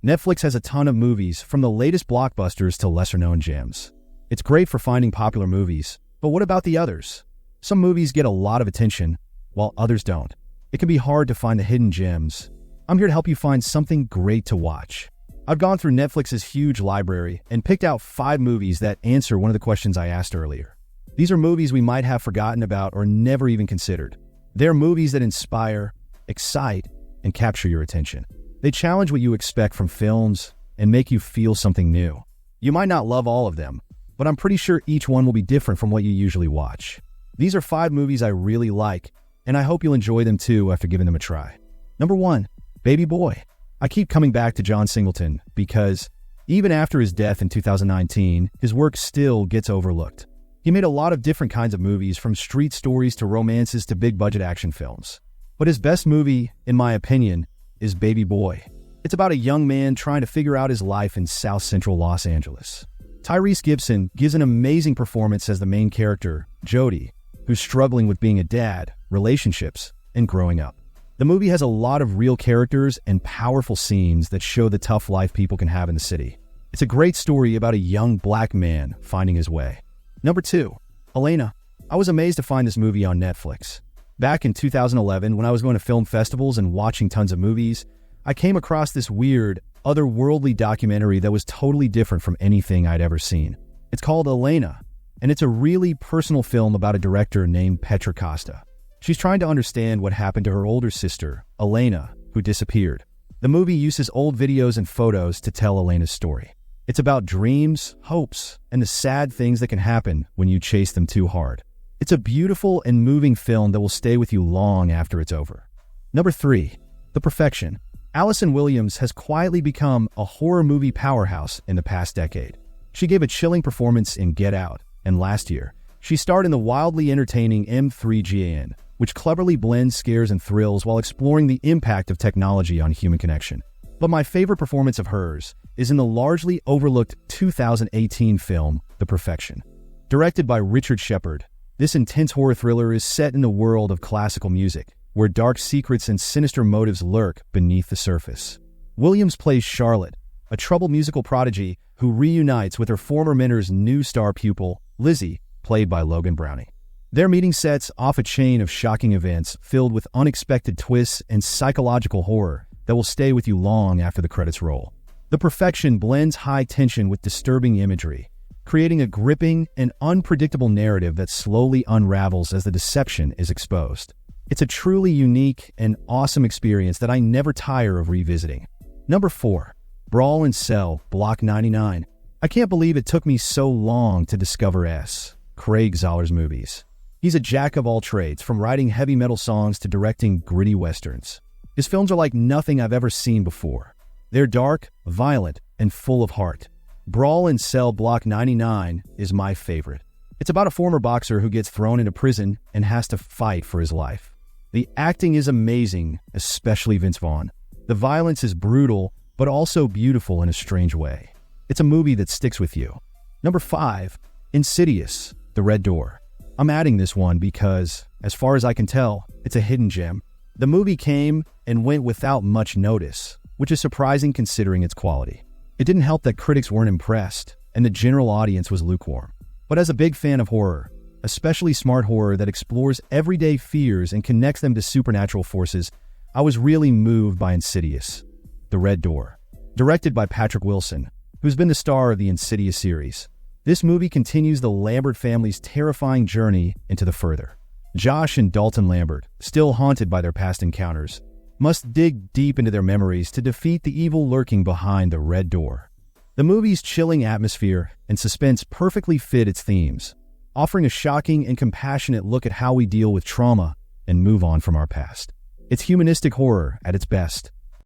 Netflix has a ton of movies, from the latest blockbusters to lesser-known gems. It's great for finding popular movies, but what about the others? Some movies get a lot of attention, while others don't. It can be hard to find the hidden gems. I'm here to help you find something great to watch. I've gone through Netflix's huge library and picked out 5 movies that answer one of the questions I asked earlier. These are movies we might have forgotten about or never even considered. They're movies that inspire, excite, and capture your attention. They challenge what you expect from films and make you feel something new. You might not love all of them, but I'm pretty sure each one will be different from what you usually watch. These are 5 movies I really like, and I hope you'll enjoy them too after giving them a try. Number 1, Baby Boy. I keep coming back to John Singleton because even after his death in 2019, his work still gets overlooked. He made a lot of different kinds of movies, from street stories to romances to big-budget action films. But his best movie, in my opinion, is Baby Boy. It's about a young man trying to figure out his life in South Central Los Angeles. Tyrese Gibson gives an amazing performance as the main character, Jody, who's struggling with being a dad, relationships, and growing up. The movie has a lot of real characters and powerful scenes that show the tough life people can have in the city. It's a great story about a young black man finding his way. Number 2, Elena. I was amazed to find this movie on Netflix. Back in 2011, when I was going to film festivals and watching tons of movies, I came across this weird, otherworldly documentary that was totally different from anything I'd ever seen. It's called Elena, and it's a really personal film about a director named Petra Costa. She's trying to understand what happened to her older sister, Elena, who disappeared. The movie uses old videos and photos to tell Elena's story. It's about dreams, hopes, and the sad things that can happen when you chase them too hard. It's a beautiful and moving film that will stay with you long after it's over. Number 3, The Perfection. Alison Williams has quietly become a horror movie powerhouse in the past decade. She gave a chilling performance in Get Out, and last year, she starred in the wildly entertaining M3GAN, which cleverly blends scares and thrills while exploring the impact of technology on human connection. But my favorite performance of hers is in the largely overlooked 2018 film, The Perfection. Directed by Richard Shepard, this intense horror thriller is set in the world of classical music, where dark secrets and sinister motives lurk beneath the surface. Williams plays Charlotte, a troubled musical prodigy who reunites with her former mentor's new star pupil, Lizzie, played by Logan Browning. Their meeting sets off a chain of shocking events filled with unexpected twists and psychological horror that will stay with you long after the credits roll. The Perfection blends high tension with disturbing imagery, creating a gripping and unpredictable narrative that slowly unravels as the deception is exposed. It's a truly unique and awesome experience that I never tire of revisiting. Number 4, Brawl in Cell, Block 99. I can't believe it took me so long to discover Craig Zoller's movies. He's a jack of all trades, from writing heavy metal songs to directing gritty westerns. His films are like nothing I've ever seen before. They're dark, violent, and full of heart. Brawl in Cell Block 99 is my favorite. It's about a former boxer who gets thrown into prison and has to fight for his life. The acting is amazing, especially Vince Vaughn. The violence is brutal, but also beautiful in a strange way. It's a movie that sticks with you. Number 5, Insidious The Red Door. I'm adding this one because, as far as I can tell, it's a hidden gem. The movie came and went without much notice, which is surprising considering its quality. It didn't help that critics weren't impressed, and the general audience was lukewarm. But as a big fan of horror, especially smart horror that explores everyday fears and connects them to supernatural forces, I was really moved by Insidious The Red Door. Directed by Patrick Wilson, who's been the star of the Insidious series, this movie continues the Lambert family's terrifying journey into the further. Josh and Dalton Lambert, still haunted by their past encounters, must dig deep into their memories to defeat the evil lurking behind the Red Door. The movie's chilling atmosphere and suspense perfectly fit its themes, offering a shocking and compassionate look at how we deal with trauma and move on from our past. It's humanistic horror at its best,